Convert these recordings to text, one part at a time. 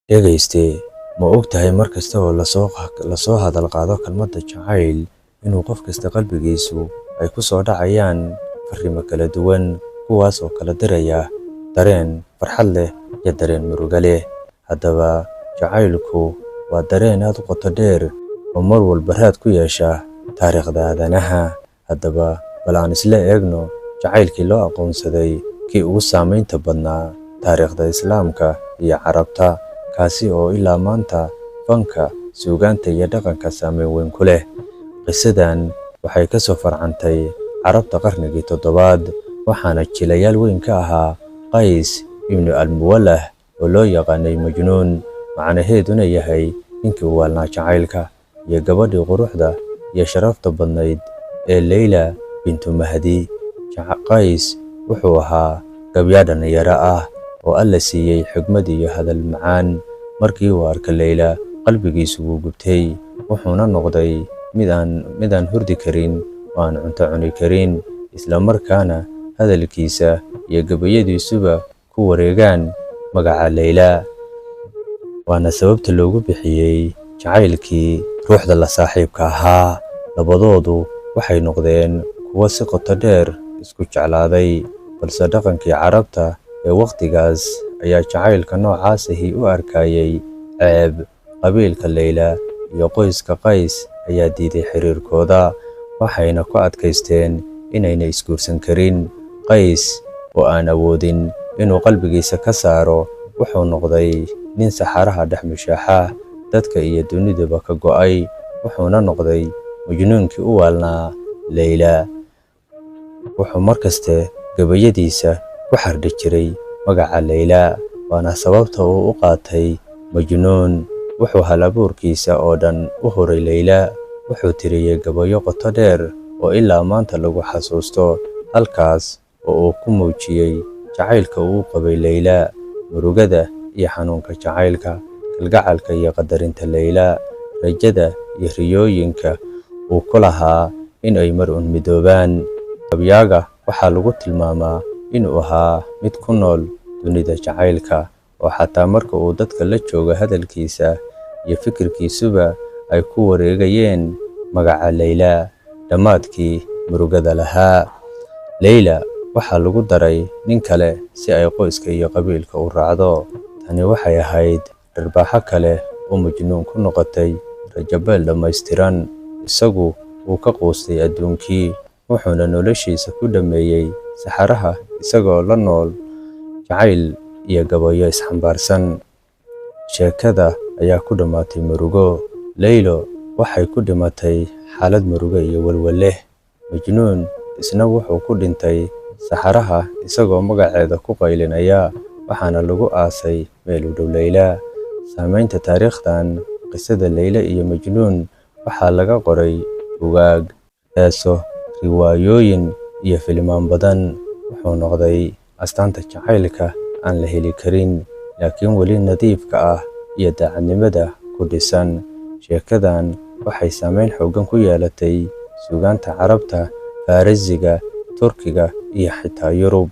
dhegayste ma ogtahay mar kasta oo lasoo hadal qaado kelmadda jacayl inuu qof kasta qalbigiisu ay ku soo dhacayaan farriimo kala duwan kuwaas oo kala diraya dareen farxad leh iyo dareen murugo leh. Haddaba jacaylku waa dareen aad u qoto dheer oo mar walba raad ku yeesha taariikhda aadanaha. Haddaba bal aan isla eegno jacaylkii loo aqoonsaday kii ugu saamaynta badnaa taariikhda islaamka iyo carabta, kaasi oo ilaa maanta fanka, suugaanta iyo dhaqanka saameyn weyn ku leh. Qisadan waxay ka soo farcantay carabta qarnigii 7, waxaana jilayaal weyn ka ahaa Qays ibnu al-Muwallah oo loo yaqaanay Majnuun, macnaheeduna yahay ninkii u waalnaa jacaylka, iyo gabadhii quruxda iyo sharafta badnayd ee Layla bintu Mahdi. Qays wuxuu ahaa gabyaa dhalinyaro ah oo Alle siiyey xigmad iyo hadal macaan. Markii uu arkay Layla, qalbigiisu wuu gubtay, wuxuuna noqday mid aan hurdi karin oo aan cunto cuni karin, isla markaana hadalkiisa iyo gabayadiisuba ku wareegaan magaca Layla. Waana sababta loogu bixiyey jacaylkii ruuxda la saaxiibka ahaa. Labadoodu waxay noqdeen kuwo si qoto dheer isku jeclaaday, balse dhaqankii carabta ee waqtigaas ayaa jacaylka noocaas ahi u arkayay ceeb. Qabiilka Layla iyo qoyska Qays ayaa diiday xiriirkooda, waxayna ku adkaysteen inayna isguursan karin. Qays oo aan awoodin inuu qalbigiisa ka saaro, wuxuu noqday nin saxaraha dhex mushaaxa, dadka iyo dunidaba ka go'ay, wuxuuna noqday majnuunkii u waalnaa Layla. Wuxuu markaste gabayadiisa ku xardhi jiray magaca Layla, waana sababta uu u qaatay Majnuun. Wuxuu hal-abuurkiisa oo dhan u huray Layla, wuxuu tiriyey gabayo qoto dheer oo ilaa maanta lagu xasuusto, halkaas oo uu ku muujiyey jacaylka uu qabay Layla, murugada iyo xanuunka jacaylka, kalgacalka iyo qadarinta Layla, rajada iyo riyooyinka uu ku lahaa in ay mar un midoobaan. Gabyaaga waxaa lagu tilmaamaa inuu ahaa mid ku nool dunida jacaylka, oo xataa marka uu dadka la joogo hadalkiisa iyo fikirkiisuba ay ku wareegayeen magaca Layla, dhammaadkii murugada lahaa. Layla waxaa lagu daray nin kale si ay qoyska iyo qabiilka u raacdo. Tani waxay ahayd dharbaaxo kale oo Majnuun ku noqotay rajabeel dhammaystiran. Isagu wuu ka quustay adduunkii, wuxuuna noloshiisa ku dhammeeyey saxaraha isagoo la nool jacayl iyo gabayo isxambaarsan. Sheekada ayaa ku dhammaatay murugo. Laylo waxay ku dhimatay xaalad murugo iyo walwal leh. Majnuun isna wuxuu ku dhintay saxaraha isagoo magaceeda ku qaylinaya, waxaana lagu aasay meel u dhow Layla. Saamaynta taariikhdan qisada Layla iyo Majnuun waxaa laga qoray buugaag, heeso, riwaayooyin iyo filimaan badan. Wuxuu noqday astaanta jacaylka aan la heli karin, laakiin weli nadiifka ah iyo daacadnimada ku dhisan. Sheekadan waxay saameyn xooggan ku yeelatay suugaanta carabta, Farisiga, Turkiga iyo xitaa Yurub.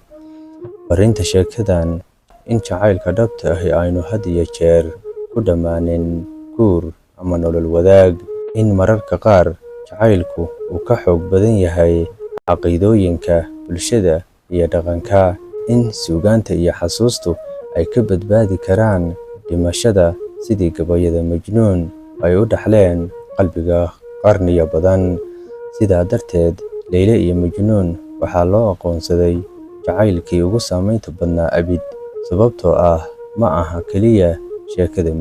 Fariinta sheekadan in jacaylka dhabta ahi aynu had iyo jeer ku dhammaanin guur ama nolol wadaag, in mararka qaar jacaylku uu ka xoog badan yahay caqiidooyinka bulshada iyo dhaqanka, in suugaanta iyo xasuustu ay ka badbaadi karaan dhimashada sidii gabayada Majnuun ay u dhaxleen qalbiga qarniyo badan. Sidaa darteed, Layla iyo Majnuun waxaa loo aqoonsaday jacaylkii ugu saamaynta badnaa abid, sababtoo ah ma aha keliya sheekada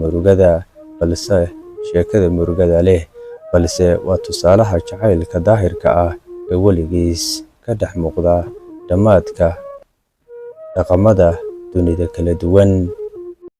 murugada leh, balse waa tusaalaha jacaylka daahirka ah ee weligiis ka dhex muuqda dhammaadka dhaqamada dunida kala duwan.